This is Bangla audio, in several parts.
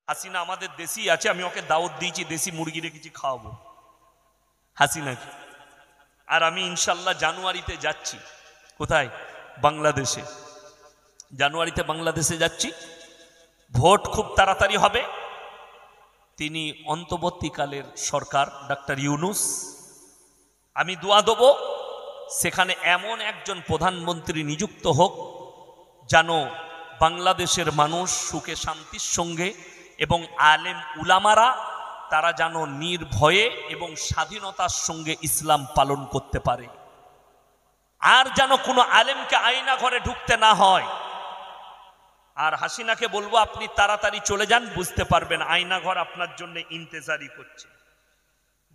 হাসিনা আমাদের দেশি আছে, আমি ওকে দাওয়াত দিয়েছি, দেশি মুরগি রেখেছি, খাওয়াবো হাসিনাকে। আর আমি ইনশাল্লাহ জানুয়ারিতে যাচ্ছি। কোথায়? বাংলাদেশে। জানুয়ারিতে বাংলাদেশে যাচ্ছি। ভোট খুব তাড়াতাড়ি হবে। তিনি অন্তর্বর্তীকালের সরকার ডাক্তার ইউনূস, আমি দোয়া দেব সেখানে এমন একজন প্রধানমন্ত্রী নিযুক্ত হোক যেন বাংলাদেশের মানুষ সুখে শান্তির সঙ্গে এবং আলেম উলামারা তারা যেন নির্ভয়ে এবং স্বাধীনতার সঙ্গে ইসলাম পালন করতে পারে। আর যেন কোনো আলেমকে আয়না ঘরে ঢুকতে না হয়। আর হাসিনাকে বলবো আপনি তাড়াতাড়ি চলে যান, বুঝতে পারবেন আয়না ঘর আপনার জন্য ইন্তেজারি করছে।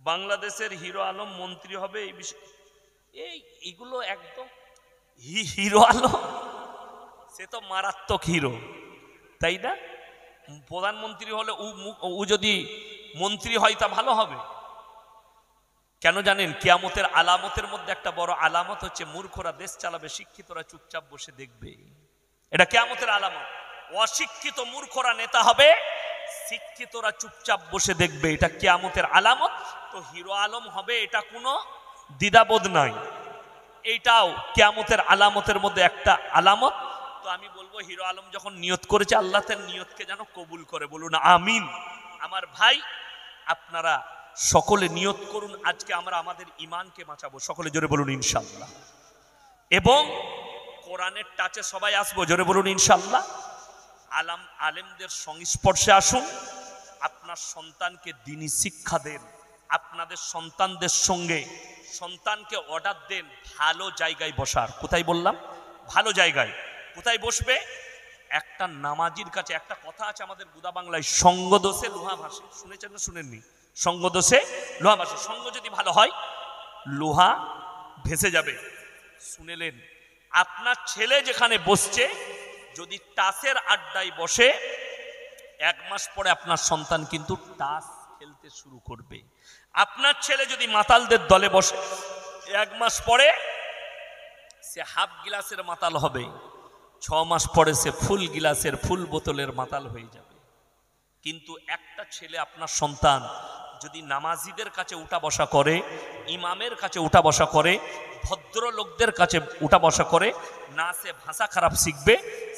বাংলাদেশের হিরো আলম মন্ত্রী হবে, এই বিষয় এইগুলো একদম হিরো আলম, সে তো মারাত্মক হিরো, তাই না? প্রধানমন্ত্রী হলে ও যদি মন্ত্রী হয় তা ভালো হবে। কেন জানেন? কিয়ামতের আলামতের মধ্যে একটা বড় আলামত হচ্ছে মূর্খরা দেশ চালাবে, শিক্ষিতরা চুপচাপ বসে দেখবে। এটা কিয়ামতের আলামত। অশিক্ষিত মূর্খরা নেতা হবে, শিক্ষিতরা চুপচাপ বসে দেখবে, এটা কিয়ামতের আলামত। তো হিরো আলম হবে, এটা কোনো দ্বিধাবোধ নাই, এইটাও কিয়ামতের আলামতের মধ্যে একটা আলামত। তো আমি বলবো হিরো আলম যখন নিয়ত করেছে, আল্লাহ তার নিয়তকে যেন কবুল করে, বলুন আমিন। আমার ভাই আপনারা সকলে নিয়ত করুন, আজকে আমরা আমাদের ঈমানকে বাঁচাবো, সকলে জোরে বলুন ইনশাআল্লাহ। এবং কোরআনের টাচে সবাই আসবো, জোরে বলুন ইনশাআল্লাহ। আলেমদের সংস্পর্শে আসুন, আপনার সন্তানকে দ্বীনি শিক্ষা দেন, আপনাদের সন্তানদের সঙ্গে সন্তানকে অর্ডার দেন ভালো জায়গায় বসার। কোথায় বললাম? ভালো জায়গায়। কোথায় বসবে? একটা নামাজির কাছে। একটা কথা আছে আমাদের বুদা বাংলায়, সঙ্গ দোষে লোহা ভাসে। শুনেছেন না শুনেননি? সঙ্গ দোষে লোহা ভাসে। সঙ্গ যদি ভালো হয় লোহা ভেসে যাবে। শুনেলেন? আপনার ছেলে যেখানে বসছে, যদি টাসের আড্ডায় বসে, 1 মাস পরে আপনার সন্তান কিন্তু টাস খেলতে শুরু করবে। আপনার ছেলে যদি মাতালদের দলে বসে, 1 মাস পরে সে হাফ গিলাসের মাতাল হবে, 6 মাস পরে সে ফুল গিলাসের, ফুল বোতলের মাতাল হয়ে যাবে। কিন্তু একটা ছেলে, আপনার সন্তান যদি নামাজিদের কাছে উঠা বসা করে, ইমামের কাছে উঠা বসা করে, ভদ্র লোকদের কাছে উঠা বসা করে, না সে ভাষা খারাপ শিখবে,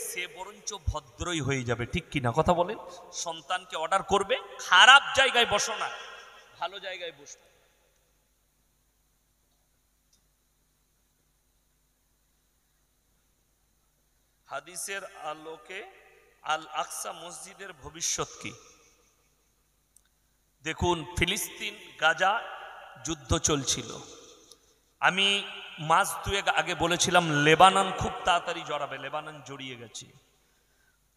সে বরঞ্চ ভদ্রই হয়ে যাবে। ঠিক কিনা কথা বলেন? সন্তানকে অর্ডার করবে খারাপ জায়গায় বসো না, ভালো জায়গায় বসো। হাদিসের আলোকে আল আকসা মসজিদের ভবিষ্যৎ কি? দেখুন, ফিলিস্তিন গাজা যুদ্ধ চলছিল। আমি মাস 2 আগে বলেছিলাম লেবানন খুব তাড়াতাড়ি জড়াবে, লেবানন জড়িয়ে গেছে।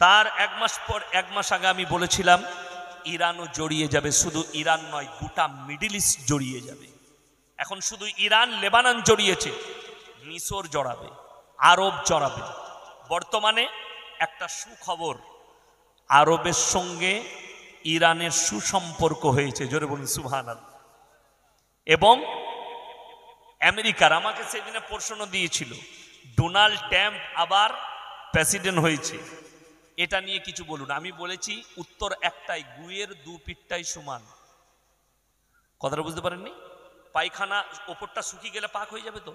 তার 1 মাস আগে আমি বলেছিলাম ইরানও জড়িয়ে যাবে। শুধু ইরান নয়, গোটা মিডল ইস্ট জড়িয়ে যাবে। এখন শুধু ইরান লেবানন জড়িয়েছে, মিশর জড়াবে, আরব জড়াবে। বর্তমানে একটা সুখবর, আরবের সঙ্গে ইরানের সুসম্পর্ক হয়েছে, জোরে বলুন সুবহানাল্লাহ। এবং আমেরিকার, আমাকে সেদিনে প্রশ্ন দিয়েছিল ডোনাল্ড ট্রাম্প আবার প্রেসিডেন্ট হয়েছে, এটা নিয়ে কিছু বলুন। আমি বলেছি উত্তর একটাই, গুয়ের 2 পিঠটাই সমান। কথাটা বুঝতে পারেননি? পায়খানা ওপরটা শুকিয়ে গেলে পাক হয়ে যাবে তো?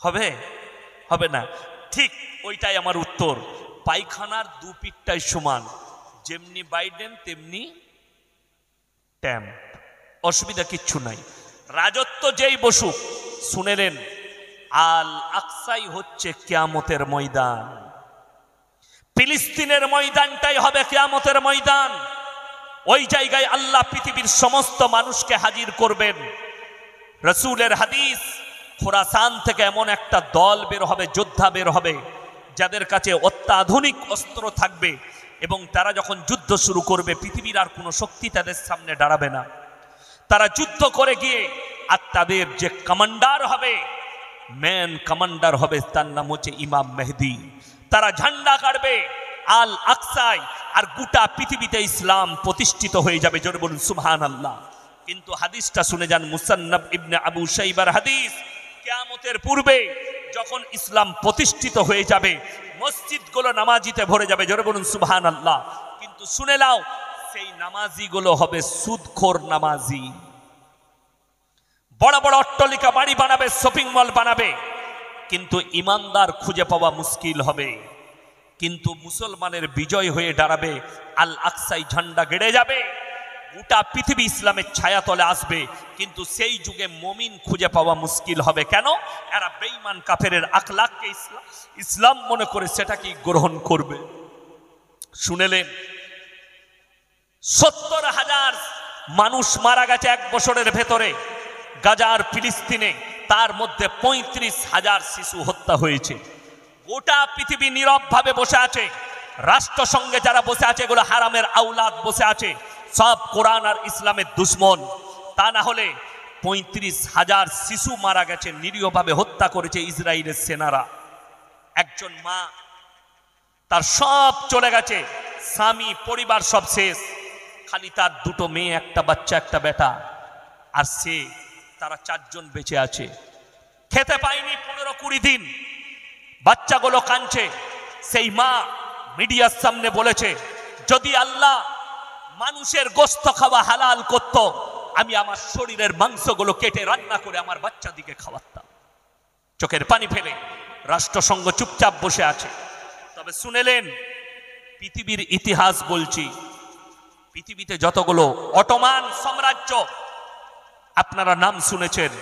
হবে? হবে না। ঠিক ওইটাই আমার উত্তর। পায়খানার 2 পিঠটাই সমান, যেমনি বাইডেন তেমনি ট্রাম্প, অসুবিধা কিচ্ছু নাই। রাজত্ব যেই বসুক, শুনেলেন আল আকসাই হচ্ছে কিয়ামতের ময়দান। ফিলিস্তিনের ময়দানটাই হবে কিয়ামতের ময়দান। ওই জায়গায় আল্লাহ পৃথিবীর সমস্ত মানুষকে হাজির করবেন। রাসূলের হাদিস, খোরাসান থেকে এমন একটা দল বের হবে, যোদ্ধা বের হবে, যাদের কাছে অত্যাধুনিক অস্ত্র থাকবে, এবং তারা যখন যুদ্ধ শুরু করবে পৃথিবীর আর কোনো শক্তি তাদের সামনে দাঁড়াবে না। তারা যুদ্ধ করে গিয়ে, আর তাদের যে কমান্ডার হবে, মেন কমান্ডার হবে, তার নাম হচ্ছে ইমাম মেহেদী। তারা ঝান্ডা কাটবে আল আকসায়, আর গোটা পৃথিবীতে ইসলাম প্রতিষ্ঠিত হয়ে যাবে, জোরে বলুন সুবহানাল্লাহ। কিন্তু হাদিসটা শুনে যান, মুসান্নাফ ইবনে আবু শাইবার হাদিস, কিয়ামতের পূর্বে যখন ইসলাম প্রতিষ্ঠিত হয়ে যাবে, মসজিদগুলো নামাজিতে ভরে যাবে, জোরে বলুন সুবহানাল্লাহ। কিন্তু শুনে নাও, সেই নামাজিগুলো হবে সুদখোর নামাজি। বড় বড় অট্টালিকা বাড়ি বানাবে, শপিং মল বানাবে, কিন্তু ইমানদার খুঁজে পাওয়া মুশকিল হবে। কিন্তু মুসলমানের বিজয় হয়ে দাঁড়াবে, আল আকসাই ঝান্ডা গেড়ে যাবে, গোটা পৃথিবী ইসলামের ছায়াতলে আসবে, কিন্তু সেই যুগে মুমিন খুঁজে পাওয়া মুশকিল হবে। কেন? এরা বেঈমান কাফেরের আখলাককে ইসলাম মনে করে সেটাকে গ্রহণ করবে। শুনেলেন, 70,000 মানুষ মারা গেছে এক বছরের ভেতরে গাজার ফিলিস্তিনে, তার মধ্যে 35,000 শিশু হত্যা হয়েছে। গোটা পৃথিবী নীরব ভাবে বসে আছে। রাষ্ট্রসংঘে যারা বসে আছে এগুলো হারামের আওলাদ বসে আছে, সব কোরআন আর ইসলামের দুশ্মন। তা না হলে 35,000 শিশু মারা গেছে, নিরীহভাবে হত্যা করেছে ইসরায়েলের সেনারা। একজন মা, তার সব চলে গেছে, স্বামী পরিবার সব শেষ, খালি তার দুটো মেয়ে, একটা বাচ্চা একটা বেটা, আর সে, তারা 4 জন বেঁচে আছে। খেতে পায়নি 15-20 দিন, বাচ্চাগুলো কাঁদছে। সেই মা মিডিয়ার সামনে বলেছে, যদি আল্লাহ মানুষের গোশত খাওয়া হালাল করত, আমি আমার শরীরের মাংসগুলো কেটে রান্না করে আমার বাচ্চাদিকে খাওয়াতাম। চোখের পানি ফেলে রাষ্ট্রসংঘ চুপচাপ বসে আছে। তবে শুনেলেন, পৃথিবীর ইতিহাস বলছি, পৃথিবীতে যতগুলো অটোমান সাম্রাজ্য আপনারা নাম শুনেছেন,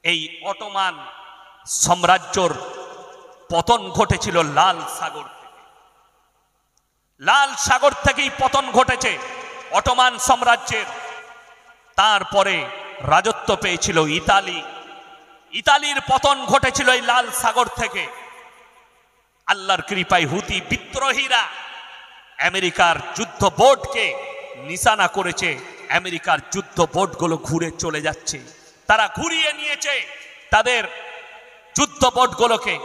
এই অটোমান সাম্রাজ্যর পতন ঘটেছিল লাল সাগর থেকে। লাল সাগর থেকেই পতন ঘটেছে অটোমান সাম্রাজ্যের। তারপরে রাজত্ব পেয়েছিল ইতালি। ইতালির পতন ঘটেছিল এই লাল সাগর থেকে। আল্লাহর কৃপায় হুতি বিদ্রোহীরা আমেরিকার যুদ্ধ বোটকে নিশানা করেছে। আমেরিকার যুদ্ধ বোটগুলো ঘুরে চলে যাচ্ছে, তারা ঘুরিয়ে নিয়েছে তাদের যুদ্ধ বোটগুলোকে।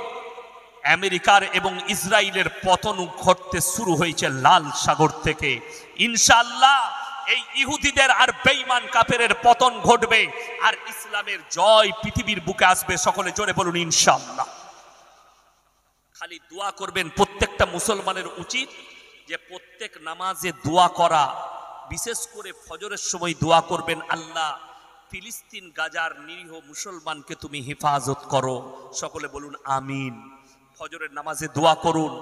আমেরিকার এবং ইসরায়েলের পতন ঘটতে শুরু হয়েছে লাল সাগর থেকে। ইনশাআল্লাহ এই ইহুদিদের আর বেঈমান কাফেরের পতন ঘটবে, আর ইসলামের জয় পৃথিবীর বুকে আসবে। সকলে জোরে বলুন ইনশাআল্লাহ। খালি দোয়া করবেন। প্রত্যেকটা মুসলমানের উচিত যে প্রত্যেক নামাজে দোয়া করা, বিশেষ করে ফজরের সময় দোয়া করবেন, আল্লাহ ফিলিস্তিন গাজার নিরীহ মুসলমানকে তুমি হেফাজত করো। সকলে বলুন আমিন। ফজরের নামাজে দোয়া করুন,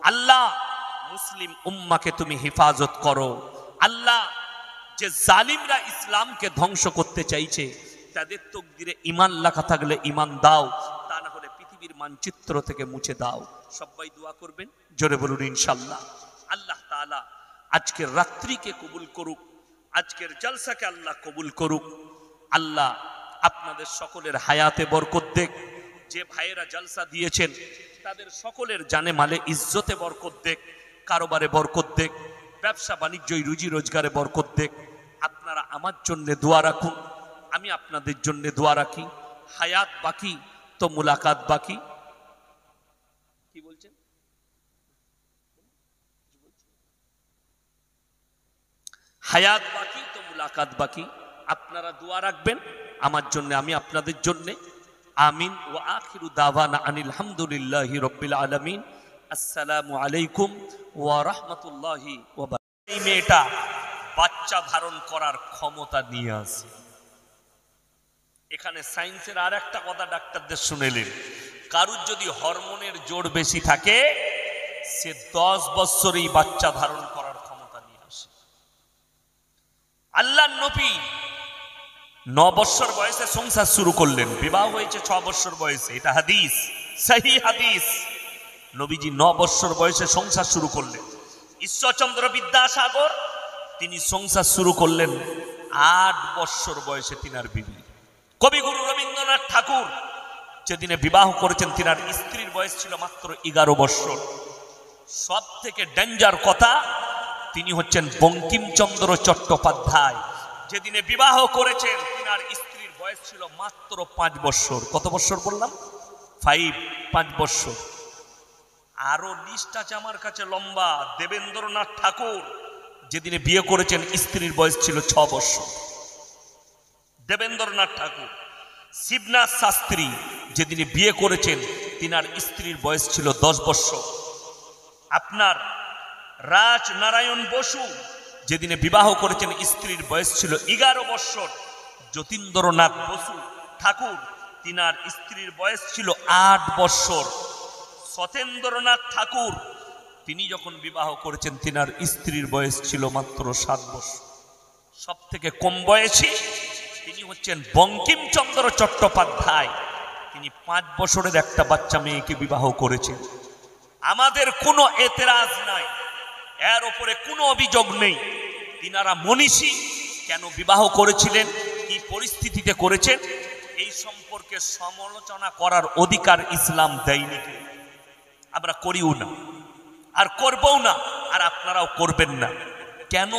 আল্লাহ মুসলিম উম্মাকে তুমি হেফাজত করো। আল্লাহ, যে জালিমরা ইসলামকে ধ্বংস করতে চাইছে তাদের তকদিরে ঈমান লেখা থাকলে ঈমান দাও, তা না হলে পৃথিবীর মানচিত্র থেকে মুছে দাও। সবাই দোয়া করবেন, জোরে বলুন ইনশাআল্লাহ। আল্লাহ তাআলা আজকের রাত্রিকে কবুল করুক, আজকের জলসাকে আল্লাহ কবুল করুক। আল্লাহ আপনাদের সকলের হায়াতে বরকত দেখ। যে ভাইয়েরা জলসা দিয়েছেন তাদের সকলের জানে মালে ইজ্জতে বরকত দেখ, কারোবারে বরকত দেখ, ব্যবসা বাণিজ্য রুজি রোজগারে বরকত দেখ। আপনারা আমার জন্য দোয়া রাখুন, আমি আপনাদের জন্য দোয়া রাখি। হায়াত বাকি তো মুলাকাত বাকি। কি বলছেন? হায়াত বাকি তো মুলাকাত বাকি। আপনারা দোয়া রাখবেন আমার জন্য, আমি আপনাদের জন্য। আমিন। ওয়া আখিরু দাওয়ানা আনিল হামদুলিল্লাহি রাব্বিল আলামিন। আসসালামু আলাইকুম ওয়া রাহমাতুল্লাহি ওয়া বারাকাতুহু। এই মেয়েটা বাচ্চা ধারণ করার ক্ষমতা নিয়ে আসে। এখানে সায়েন্সের আর একটা কথা ডাক্তারদের শুনেলেন, কারুর যদি হরমোনের জোর বেশি থাকে সে 10 বছরেই বাচ্চা ধারণ করার ক্ষমতা নিয়ে আসে। আল্লাহর নবী 9 বছর বয়সে সংসার শুরু করলেন, বিবাহ হয়েছে 6 বছর বয়সে। এটা হাদিস, সহি হাদিস। নবীজি 9 বছর বয়সে সংসার শুরু করলেন। ঈশ্বরচন্দ্র বিদ্যাসাগর তিনি সংসার শুরু করলেন 8 বছর বয়সে তিনার বিবি। কবিগুরু রবীন্দ্রনাথ ঠাকুর যেদিনে বিবাহ করেছেন তিনার স্ত্রীর বয়স ছিল মাত্র 11 বছর। সব থেকে ডেঞ্জার কথা, তিনি হচ্ছেন বঙ্কিমচন্দ্র চট্টোপাধ্যায়। যেদিনে বিবাহ করেছেন তিনার স্ত্রীর বয়স ছিল মাত্র 5 বছর। কত বছর বললাম? 5 বছর। আরো লিস্ট আছে আমার কাছে লম্বা। দেবেন্দ্রনাথ ঠাকুর যেদিনে বিয়ে করেছেন স্ত্রীর বয়স ছিল 6 বছর। দেবেন্দ্রনাথ ঠাকুর। শিবনাথ শাস্ত্রী যেদিনে বিয়ে করেছেন তিনার স্ত্রীর বয়স ছিল 10 বছর। আপনার রাজনারায়ণ বসু যেদিনে বিবাহ করেছেন স্ত্রীর বয়স ছিল 11 বৎসর। যতীন্দ্রনাথ বসু ঠাকুর তিনার স্ত্রীর বয়স ছিল 8 বৎসর। সতেন্দ্রনাথ ঠাকুর তিনি যখন বিবাহ করেছেন তিনার স্ত্রীর বয়স ছিল মাত্র 7 বৎসর। সব থেকে কম বয়সী তিনি হচ্ছেন বঙ্কিমচন্দ্র চট্টোপাধ্যায়। তিনি 5 বছরের একটা বাচ্চা মেয়েকে বিবাহ করেছেন। আমাদের কোনো এতরাজ নাই, এর ওপরে কোনো অভিযোগ নেই। তিনারা মনীষী, কেন বিবাহ করেছিলেন, কি পরিস্থিতিতে করেছেন, এই সম্পর্কে সমালোচনা করার অধিকার ইসলাম দেয়নি। আমরা করিও না, আর করবও না, আর আপনারাও করবেন না। কেন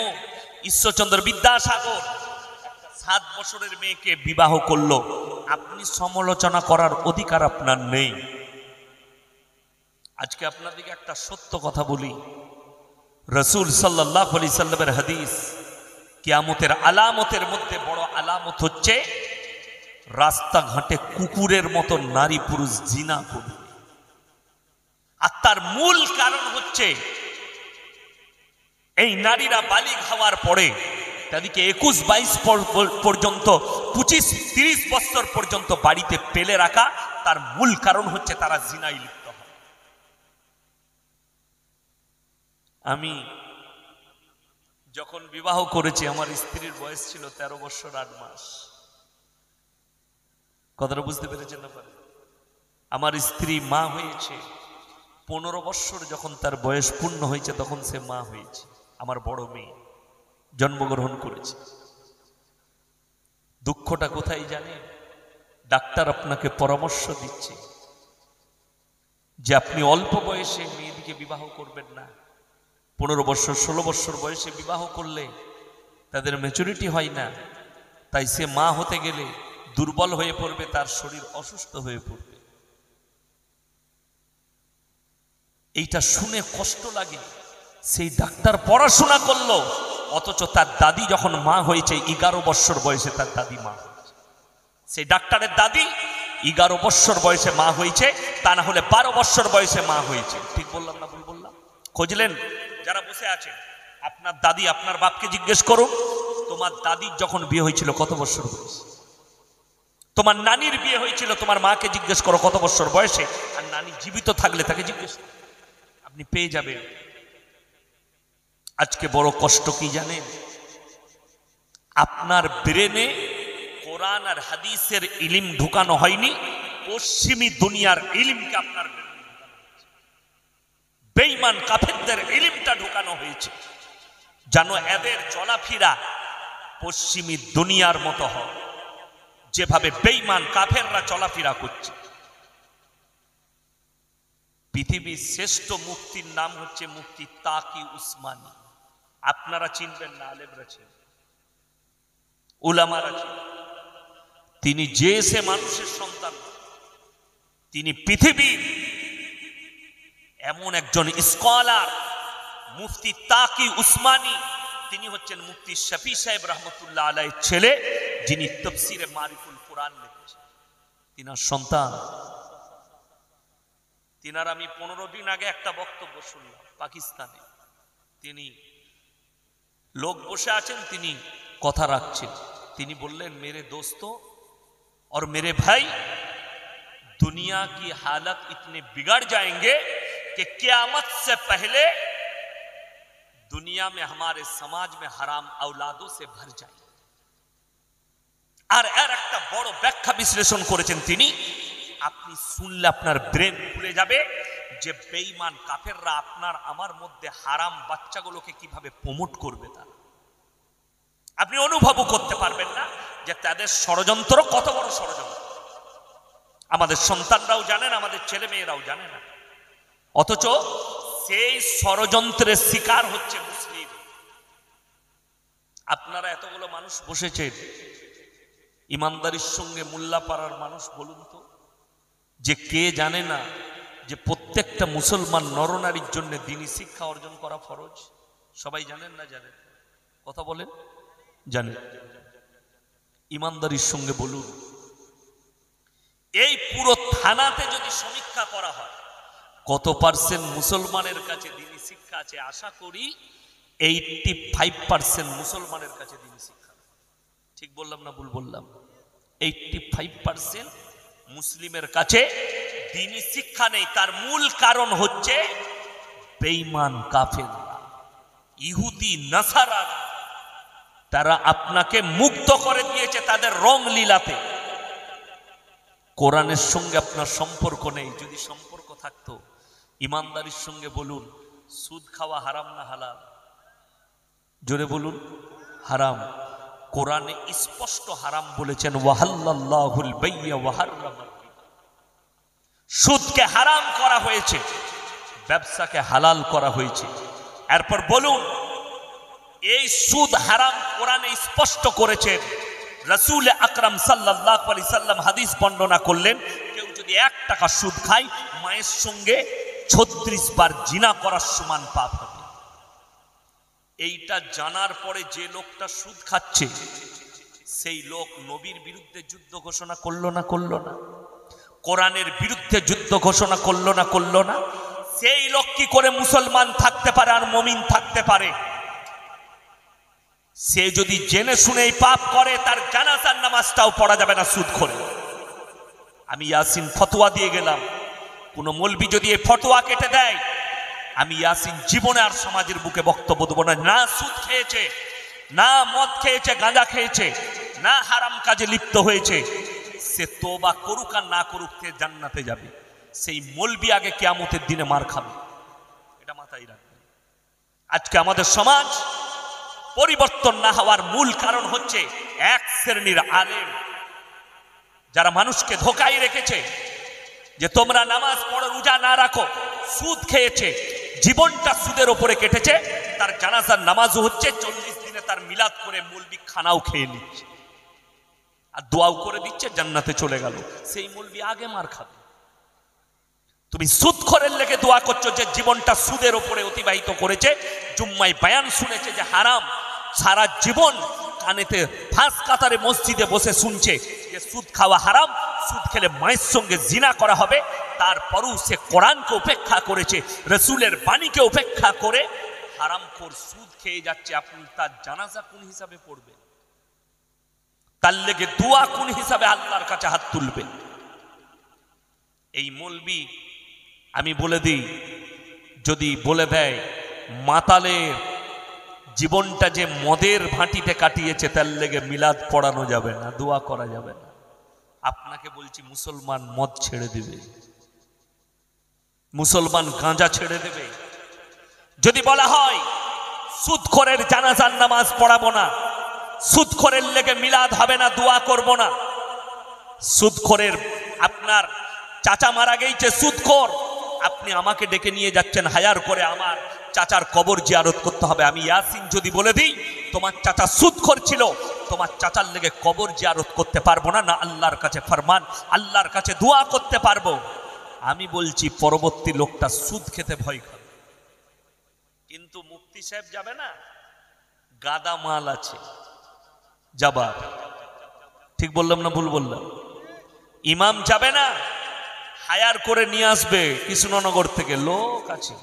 ঈশ্বরচন্দ্র বিদ্যাসাগর 7 বছরের মেয়েকে বিবাহ করলো, আপনি সমালোচনা করার অধিকার আপনার নেই। আজকে আপনাদেরকে একটা সত্য কথা বলি, রাসূল সাল্লাল্লাহু আলাইহি সাল্লামের হাদিস, কিয়ামতের আলামতের মধ্যে বড় আলামত হচ্ছে রাস্তাঘাটে কুকুরের মতো নারী পুরুষ জিনা করবে। আর তার মূল কারণ হচ্ছে এই নারীরা বালিগ হওয়ার পরে তাদেরকে 21-22 পর্যন্ত 25-30 বছর পর্যন্ত বাড়িতে ফেলে রাখা, তার মূল কারণ হচ্ছে তারা জিনায় লিপ্ত হয়। আমি যখন বিবাহ করেছি আমার স্ত্রীর বয়স ছিল 13 বছর 8 মাস। কথাটা বুঝতে পেরেছেন না? আমার স্ত্রী মা হয়েছে 15 বছর, যখন তার বয়স পূর্ণ হয়েছে তখন সে মা হয়েছে। আমার বড় মেয়ে জন্মগ্রহণ করেছে। দুঃখটা কোথায় জানেন? ডাক্তার আপনাকে পরামর্শ দিচ্ছে যে আপনি অল্প বয়সে মেয়েদিকে বিবাহ করবেন না। 15 বছর 16 বছর বয়সে বিবাহ করলে তাদের ম্যাচুরিটি হয় না, তাই সে মা হতে গেলে দুর্বল হয়ে পড়বে, তার শরীর অসুস্থ হয়ে পড়বে। এইটা শুনে কষ্ট লাগে। সেই ডাক্তার পড়াশোনা করলো, অথচ তার দাদি যখন মা হয়েছে 11 বছর বয়সে তার দাদি মা হয়েছে। সেই ডাক্তারের দাদি 11 বছর বয়সে মা হয়েছে, তা না হলে 12 বছর বয়সে মা হয়েছে। ঠিক বললাম না ভুল বললাম? খুঁজলেন যারা বসে আছেন, আপনার দাদি আপনার বাপকে জিজ্ঞেস করুন, তোমার দাদির যখন বিয়ে হয়েছিল কত বছর বয়সে? তোমার নানির বিয়ে হয়েছিল, তোমার মাকে জিজ্ঞেস করো কত বছর বয়সে। আর নানি জীবিত থাকলে তাকে জিজ্ঞেস করো, আপনি পেয়ে যাবেন। আজকে বড় কষ্ট কি জানেন? আপনার ব্রেনে কোরআন আর হাদিসের ইলম ঢুকানো হয়নি, পশ্চিমী দুনিয়ার ইলমকে আপনার বেঈমান কাফেরদের ইলমটা ঢুকানো হয়েছে, যেন এদের চলাফেরা পশ্চিমী দুনিয়ার মতো হয়, যেভাবে বেঈমান কাফেররা চলাফেরা করছে। পৃথিবীর শ্রেষ্ঠ মুফতির নাম হচ্ছে মুফতি তাকি উসমানী। আপনারা চিনবেন না, আলেমরা চিনবেন, উলামারা চিনবেন। তিনি যে সে মানুষের সন্তান, তিনি পৃথিবীর এমন একজন স্কলার মুফতি তাকি উসমানী। তিনি হচ্ছেন মুফতি শফি সাহেব রহমতুল্লাহ আলাইহির ছেলে, যিনি তাফসীরে মারিফুল কোরআন লিখেছেন। তিনার সন্তান। তিনার আমি 15 দিন আগে একটা বক্তব্য শুনলাম পাকিস্তানে। তিনি লোক বসে আছেন, তিনি কথা রাখছেন। তিনি বললেন, मेरे दोस्तों और मेरे भाई, दुनिया की हालत इतने बिगड़ जाएंगे कि क़यामत से पहले दुनिया में हमारे समाज में हराम औलादों से भर जाएंगे। আর এর একটা বড় ব্যাখ্যা বিশ্লেষণ করেছেন তিনি, আপনি শুনলে আপনার ব্রেন খুলে যাবে যে বেঈমান কাফেররা আপনার আমার মধ্যে হারাম বাচ্চাগুলোকে কিভাবে প্রমোট করবে। তারা আপনি অনুভবও করতে পারবেন না যে তাদের ষড়যন্ত্র কত বড় ষড়যন্ত্র। আমাদের সন্তানরাও জানেন, আমাদের ছেলে মেয়েরাও জানে না, অথচ সেই ষড়যন্ত্রের শিকার হচ্ছে মুসলিম। আপনারা এতগুলো মানুষ বসেছেন, ইমানদারির সঙ্গে মোল্লাপাড়ার মানুষ বলুন তো, যে কে জানে না যে প্রত্যেকটা মুসলমান নরনারীর জন্য দ্বীনি শিক্ষা অর্জন করা ফরজ? সবাই জানেন না জানেন? কথা বলেন, জানেন? ইমানদারির সঙ্গে বলুন, এই পুরো থানাতে যদি সমীক্ষা করা হয় কত পার্সেন্ট মুসলমানের কাছে দ্বীনি শিক্ষা আছে? আশা করি 85% মুসলমানের কাছে দ্বীনি শিক্ষা। ঠিক বললাম না ভুল বললাম? 85% মুসলিমের কাছে দ্বীনি শিক্ষা নেই। তার মূল কারণ হচ্ছে বেঈমান কাফের, ইহুদি নাসারা। তারা আপনাকে মুক্ত করে দিয়েছে তাদের রং লীলাতে। কোরআনের সঙ্গে আপনার সম্পর্ক নেই। যদি সম্পর্ক থাকতো, ইমানদারির সঙ্গে বলুন, সুদ খাওয়া হারাম না হালাল? জোরে বলুন। হারাম। কোরআনে স্পষ্ট হারাম বলেছেন, ওয়াহাল্লাল্লাহুল বাইয়া ওয়া হাররামার রিবা। সুদকে হারাম করা হয়েছে, ব্যবসাকে হালাল করা হয়েছে। এরপর বলুন, এই সুদ হারাম কোরআনে স্পষ্ট করেছেন। রাসূল আকরাম সাল্লাল্লাহু আলাইহি সাল্লাম হাদিস বর্ণনা করলেন, কেউ যদি 1 টাকা সুদ খায়, মায়ের সঙ্গে 36 বার জিনা করার সমান পাপ হবে। এইটা জানার পরে যে লোকটা সুদ খাচ্ছে, সেই লোক নবীর বিরুদ্ধে যুদ্ধ ঘোষণা করলো না করলো না? কোরআনের বিরুদ্ধে যুদ্ধ ঘোষণা করলো না করলো না? সেই লোক কি করে মুসলমান থাকতে পারে আর মুমিন থাকতে পারে? সে যদি জেনে শুনে পাপ করে, তার জানাজার নামাজটাও পড়া যাবে না সুদ করে। আমি ইয়াসিন ফতোয়া দিয়ে গেলাম, কোন মৌলবি যদি এই ফতোয়া কেটে দেয়, আমি ইয়াসিন জীবনে আর সমাজের বুকে বক্তব্য দেবো না। না সুদ খেয়েছে, না মদ খেয়েছে, গাঁজা খেয়েছে, না হারাম কাজে লিপ্ত হয়েছে, সে তওবা করুক আর না করুক, সে জান্নাতে যাবে। সেই মৌলবি আগে কিয়ামতের দিনে মার খাবে, এটা মাথায় রাখবেন। আজকে আমাদের সমাজ পরিবর্তন না হওয়ার মূল কারণ হচ্ছে এক শ্রেণীর আলেম, যারা মানুষকে ধোকায় রেখেছে যে তোমরা নামাজ পড়ো, রোজা না রাখো। সুদ খেয়েছে, জীবনটা সুদের ওপরে কেটেছে। তার জানাজার নামাজও হচ্ছে, 40 দিনে তার মিলাদ করে মৌলবি খানাও খেয়ে নিচ্ছে আর দোয়াও করে দিচ্ছে, জান্নাতে চলে গেল। সেই মৌলবি আগে মার খাবে। তুমি সুদখোরের লেগে দোয়া করছো, যে জীবনটা সুদের ওপরে অতিবাহিত করেছে, জুম্মায় বয়ান শুনেছে যে হারাম, সারা জীবন কানেতে ফাঁস কাতারে মসজিদে বসে শুনছে যে সুদ খাওয়া হারাম, সুদ খেলে মায়ের সঙ্গে জিনা করা হবে। তারপরও সে কোরআনকে উপেক্ষা করেছে, রসুলের বাণীকে উপেক্ষা করে হারামখোর সুদ খেয়ে যাচ্ছে। আপনি তার জানাজা কোন হিসাবে পড়বেন? তার লেগে দোয়া কোন হিসাবে আল্লাহর কাছে হাত তুলবেন? এই মৌলবি, আমি বলে দিই, যদি বলে দেয় মাতালের জীবনটা যে মদের ভাটিতে কাটিয়েছে, তার লেগে মিলাদ পড়ানো যাবে না, দোয়া করা যাবে না। আপনাকে বলছি, মুসলমান মদ ছেড়ে দেবে, মুসলমান গাঁজা ছেড়ে দেবে। যদি বলা হয় সুদখোরের জানাজার নামাজ পড়াবো না, সুদখোরের লেগে মিলাদ হবে না, দোয়া করব না। সুদখোরের আপনার চাচা মারা গেছে, সুদখোর, আপনি আমাকে ডেকে নিয়ে যাচ্ছেন হায়ার করে, আমার চাচার কবর জিয়ারত করতে হবে। আমি ইয়াসিন যদি বলে দিই তোমার চাচা সুদখোর ছিল, তোমার চাচার লেগে কবর জিয়ারত করতে পারবো না, না আল্লাহর কাছে ফরমান, আল্লাহর কাছে দোয়া করতে পারবো। আমি বলছি পরবর্তী লোকটা সুদ খেতে ভয় খাবে। কিন্তু মুফতি সাহেব যাবে না, গাদা মাল আছে, যাবার। ঠিক বললাম না ভুল বললাম? ইমাম যাবে না, হায়ার করে নিয়ে আসবে কৃষ্ণনগর থেকে, লোক আছে।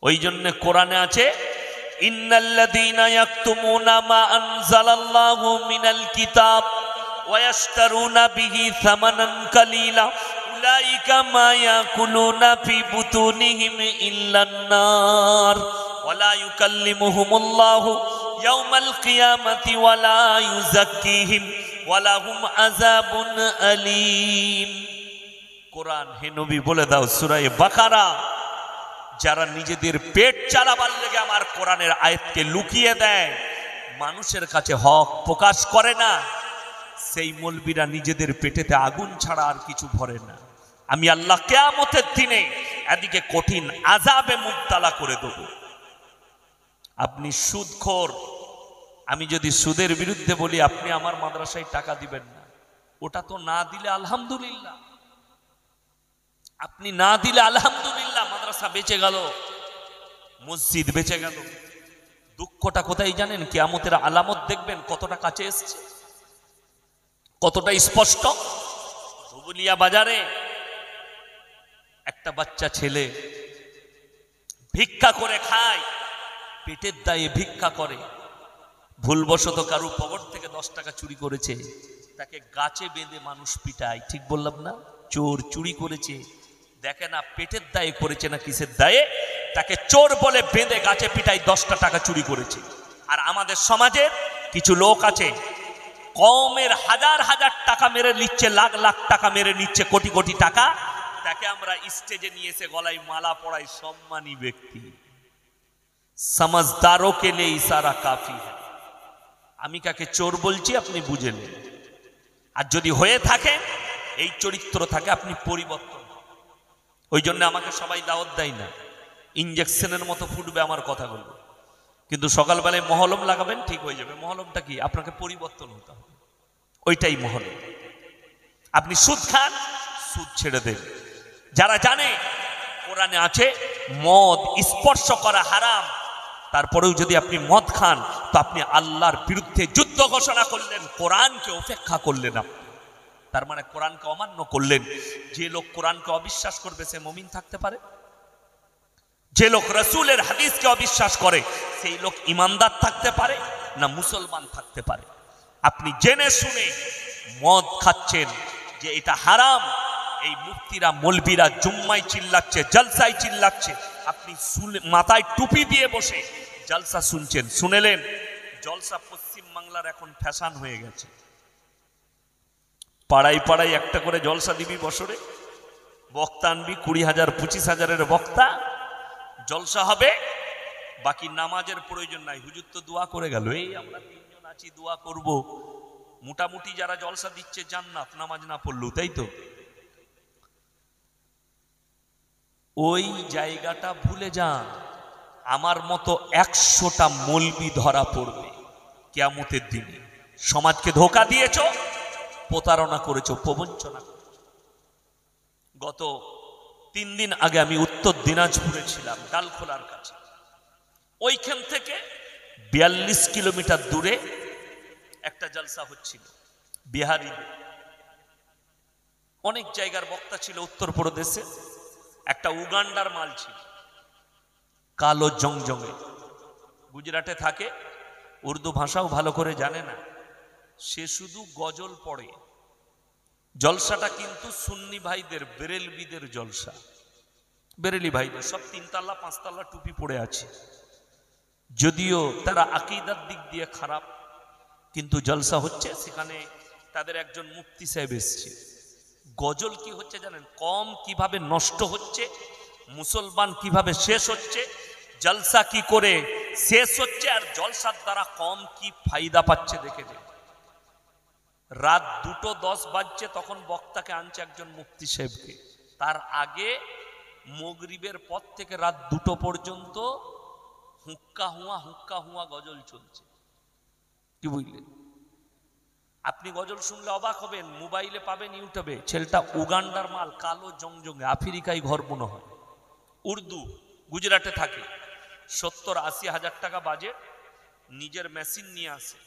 ওই জন্য কোরআনে আছে, ইন্নাল্লাযীনা ইয়াকতুমুনা মা আনজালাল্লাহু মিনাল কিতাব ওয়া ইয়াশতারুনা বিহি সামানান কালীলা উলাইকা মা ইয়াকুলুনা ফি বুতুনিহিম ইল্লান নার ওয়া লা ইউকাল্লিমুহুমুল্লাহু ইয়াওমাল কিয়ামাতি ওয়া লা ইউযাক্কিহিম ওয়া লাহুম আযাবুন আলীম। কোরআন, হে নবী বলে দাও, সূরা বাকারা, যারা নিজেদের পেট চালাবার লেগে আমার কোরআনের আয়াতকে লুকিয়ে দেয়, মানুষের কাছে হক প্রকাশ করে না, সেই মৌলবীরা নিজেদের পেটেতে আগুন ছাড়া আর কিছু ভরে না। আমি আল্লাহ কিয়ামতের দিনে এদিকে কঠিন আযাবে মুবতালা করে দেব। আপনি সুদখোর, আমি যদি সুদের বিরুদ্ধে বলি আপনি আমার মাদ্রাসায় টাকা দিবেন না, ওটা তো না দিলে আলহামদুলিল্লাহ, আপনি না দিলে আলহামদুলিল্লাহ, মাদ্রাসা বেঁচে গেল, মসজিদ বেঁচে গেল। দুঃখটা কোথায় জানেন? কিয়ামতের আলামত দেখবেন কতটা কাছে এসছে, কতটা স্পষ্ট। ধুবুলিয়া বাজারে একটা বাচ্চা ছেলে ভিক্ষা করে খায়, পেটের দায়ে ভিক্ষা করে, ভুলবশত কারো পকেট থেকে 10 টাকা চুরি করেছে, তাকে গাছে বেঁধে মানুষ পিটায়। ঠিক বললাম না? চোর চুরি করেছে, দেখে না পেটের দায়ে করেছে না কিসের দায়ে, তাকে চোর বলে বেঁধে গাছে পিটায়, 10টা টাকা চুরি করেছে। আর আমাদের সমাজের কিছু লোক আছে, কমের হাজার হাজার টাকা মেরে নিচ্ছে, লাখ লাখ টাকা মেরে নিচ্ছে, কোটি কোটি টাকা, তাকে আমরা স্টেজে নিয়ে এসে গলায় মালা পরাই, সম্মানী ব্যক্তি। समझदारों के लिए इशारा काफी है। আমি কাকে চোর বলছি আপনি বুঝে নিন। আর যদি হয়ে থাকে এই চরিত্র থাকে, আপনি পরিবর্তন। ওই জন্য আমাকে সবাই দাওয়াত দেয় না, ইনজেকশনের মতো ফুটবে আমার কথাগুলো, কিন্তু সকালবেলায় মহলম লাগাবেন, ঠিক হয়ে যাবে। মহলমটা কি? আপনাকে পরিবর্তন হতে হবে, ওইটাই মহলম। আপনি সুদ খান, সুদ ছেড়ে দেন। যারা জানে কোরআনে আছে মদ স্পর্শ করা হারাম, তারপরেও যদি আপনি মদ খান তো আপনি আল্লাহর বিরুদ্ধে যুদ্ধ ঘোষণা করলেন, কোরআনকে উপেক্ষা করলেন আপনি, তার মানে কোরআনকে অমান্য করলেন। যে লোক কোরআনকে অবিশ্বাস করবে সে মুমিন থাকতে পারে? যে লোক রাসূলের হাদিসকে অবিশ্বাস করে সেই লোক ইমানদার থাকতে পারে না মুসলমান থাকতে পারে? আপনি জেনে শুনে মদ খাচ্ছেন যে এটা হারাম, এই মুফতিরা মৌলবীরা জুম্মায় চিল্লাচ্ছে, জলসায় চিল্লাচ্ছে, আপনি মাথায় টুপি দিয়ে বসে জলসা শুনছেন। শুনেলেন জলসা পশ্চিম বাংলার এখন ফ্যাশন হয়ে গেছে, পাড়ায় পাড়ায় একটা করে জলসা দিবি, বছরে বক্তা আনবি, 20,000 25,000-এর বক্তা, জলসা হবে, বাকি নামাজের প্রয়োজন নাই। হুজুর তো দোয়া করে গেল, এই আমরা 3 জন আছি দোয়া করব। মোটামুটি যারা জলসা দিচ্ছে জান্নাত, নামাজ না পড়লেও, তাই তো? ওই জায়গাটা ভুলে যান। আমার মতো 100টা মৌলবি ধরা পড়বে কিয়ামতের দিনে। সমাজকে ধোঁকা দিয়েছো, প্রতারণা করেছো, প্রবঞ্চনা করেছো। গত 3 দিন আগে আমি উত্তর দিনাজপুরে ছিলাম, ডালখোলার কাছে। ওইখান থেকে 42 কিলোমিটার দূরে একটা জলসা হচ্ছিল, বিহারি অনেক জায়গার বক্তা ছিল। উত্তরপ্রদেশে একটা উগান্ডার মাল ছিল, কালো জংজঙে, গুজরাটে থাকে, উর্দু ভাষাও ভালো করে জানে না, সে শুধু গজল পড়ে। জলসাটা কিন্তু সুন্নি ভাইদের, বেরেলবিদের জলসা, বেরেলি ভাইদের, সব 3 তাল্লা 5 তাল্লা টুপি পড়ে আছে, যদিও তারা আকীদার দিক দিয়ে খারাপ, কিন্তু জলসা হচ্ছে। সেখানে তাদের একজন মুফতি সাহেব এসছে। গজল কি হচ্ছে জানেন? কম কিভাবে নষ্ট হচ্ছে, মুসলমান কিভাবে শেষ হচ্ছে, জলসা কি করে শেষ হচ্ছে, আর জলসার দ্বারা কম কি ফায়দা পাচ্ছে দেখে যে। রাত 2:10 বাজছে, তখন বক্তাকে আনছে একজন মুফতি সাহেবকে। তার আগে মাগরিবের পর থেকে রাত 2টো পর্যন্ত হুক্কা হুয়া গজল চলছে। কি বুঝলেন? আপনি গজল শুনলে অবাক হবেন, মোবাইলে পাবেন, ইউটিউবে। ছেলেটা উগান্ডার মাল, কালো জংজঙ্গে, আফ্রিকায় ঘর মনে হয়, উর্দু, গুজরাটে থাকে। 70-80 হাজার টাকা বাজে, নিজের মেশিন নিয়ে আসে,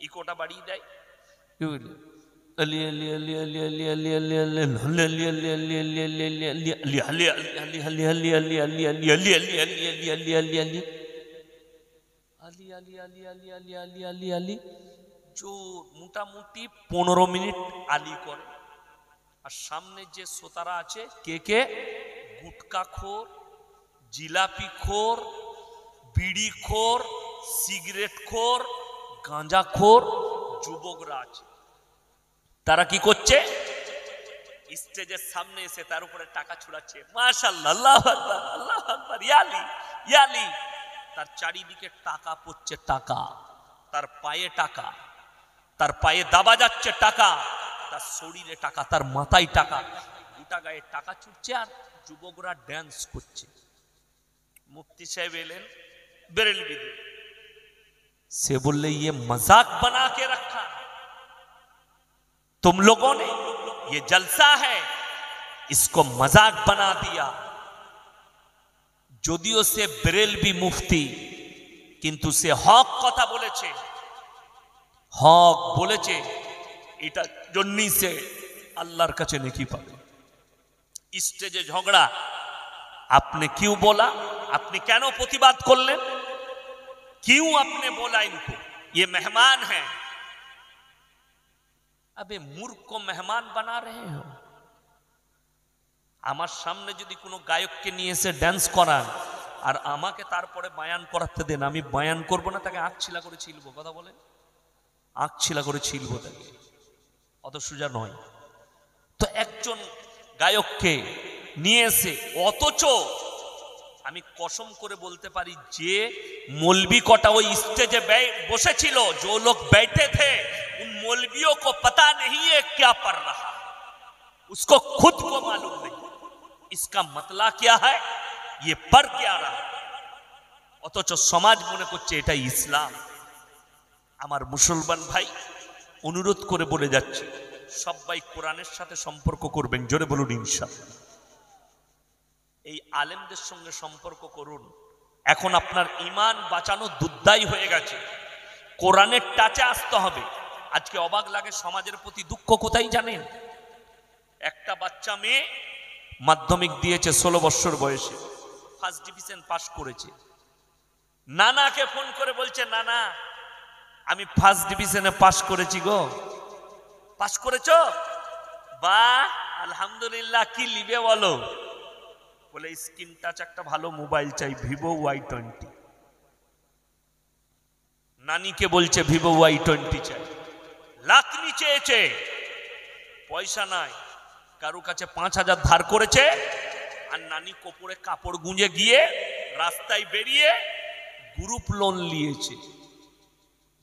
ইকোটা বাড়িয়ে দেয়। কি বুঝলেন? মোটামুটি 15 মিনিট আলি করে। আর সামনে যে শ্রোতারা আছে, কে গুটকা খোর, জিলাপি খোর, বিড়ি খোর, সিগারেট খোর, গাঁজা খোর যুবকরা আছে। তারা কি করছে? স্টেজের সামনে এসে তার উপরে টাকা ছুড়াচ্ছে। মাশাআল্লাহ, আল্লাহু আকবার, আল্লাহু আকবার, ইয়ালি। তার চারিদিকে টাকা পড়ছে, টাকা, তার পায়ে টাকা, তার পায়ে দাবা যাচ্ছে টাকা, তার শরীরে টাকা, তার মাথায় টাকা, গোটা গায়ে টাকা ছুটছে, আর যুবকরা ড্যান্স করছে। মুফতি সাহেব এলেন, বেরেলবি, से बोले ये मजाक बना के रखा तुम लोगों ने, ये जलसा है, इसको मजाक बना दिया। যদিও সে বেরেলবি মুফতি, কিন্তু সে হক কথা বলেছে, হক বলেছে, এটার জন্যই সে আল্লাহর কাছে নেকি পাবে। स्टेजे झगड़ा, आपने क्यों बोला, आपने क्यों प्रतिबाद करलें, क्यों आपने बोला इनको, ये मेहमान हैं। अबे मूर्ख को मेहमान बना रहे हो। আমার সামনে যদি কোনো গায়ককে নিয়ে এসে ড্যান্স করান আর আমাকে তারপরে বায়ান করাতে দেন, আমি বায়ান করব না, তাকে আঁকছিলা করে ছিলবো। কথা বলেন, আঁকছিলা করে ছিলবো তাকে, অত সোজা নয়। তো একজন গায়ককে নিয়ে এসে, অথচ আমি কসম করে বলতে পারি যে মৌলবি কটা ওই স্টেজে বসেছিল, जो लोग बैठे थे उन मौलवियों को पता नहीं है क्या पढ़ रहा, उसको खुद को मालूम नहीं इसका मतलब क्या है, ये पढ़ क्या रहा। অথচ সমাজ মনে করছে এটাই ইসলাম। আমার মুসলমান ভাই, অনুরোধ করে বলে যাচ্ছি, সবাই কোরআনের সাথে সম্পর্ক করবেন, জোরে বলুন ইনশাআল্লাহ। এই আলেমদের সঙ্গে সম্পর্ক করুন। এখন আপনার ঈমান বাঁচানো দুর্দায়ী হয়ে গেছে, কোরআনের টাচে আসতে হবে। আজকে অবাক লাগে, সমাজের প্রতি দুঃখ কোথায় জানেন? একটা বাচ্চা মেয়ে মাধ্যমিক দিয়েছে 16 বছর বয়সে, ফার্স্ট ডিভিশন পাস করেছে। নানাকে ফোন করে বলছে, নানা আমি ফার্স্ট ডিভিশনে পাস করেছি গো। পাস করেছো? বাহ, আলহামদুলিল্লাহ। কি লিবে বলো? বলে স্ক্রিন টাচ একটা ভালো মোবাইল চাই, ভিভো Y20। নানিকে বলছে ভিভো Y20 চাই। লাতনি চেয়েছে, পয়সা নাই, কারো কাছে 5000 ধার করেছে, আর নানি কোপরে কাপড় গুঁজে গিয়ে রাস্তায় বেরিয়ে গ্রুপ লোন নিয়েছে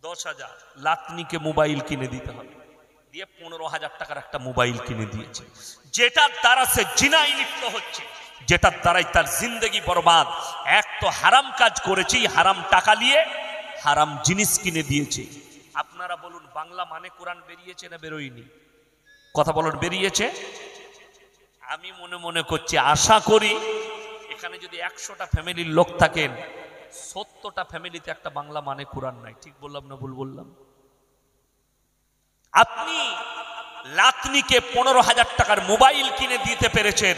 10,000, লাতনিকে মোবাইল কিনে দিতে হবে, দিয়ে 15,000 টাকার একটা মোবাইল কিনে দিয়েছে, যেটার দ্বারা সে জিনায় লিপ্ত হচ্ছে, যেটার দ্বারাই তার জিন্দগি বরবাদ। এক তো হারাম কাজ করেছি, হারাম টাকা নিয়ে হারাম জিনিস কিনে দিয়েছে। আপনারা বলুন, বাংলা মানে কোরআন বেরিয়েছে না বেরোয়নি? কথা বলুন, বেরিয়েছে? আমি মনে মনে করছি, আশা করি এখানে যদি 100টা ফ্যামিলির লোক থাকেন, 70টা ফ্যামিলিতে একটা বাংলা মানে কোরআন নাই। ঠিক বললাম না ভুল বললাম? আপনি লাতনিকে 15,000 টাকার মোবাইল কিনে দিতে পেরেছেন,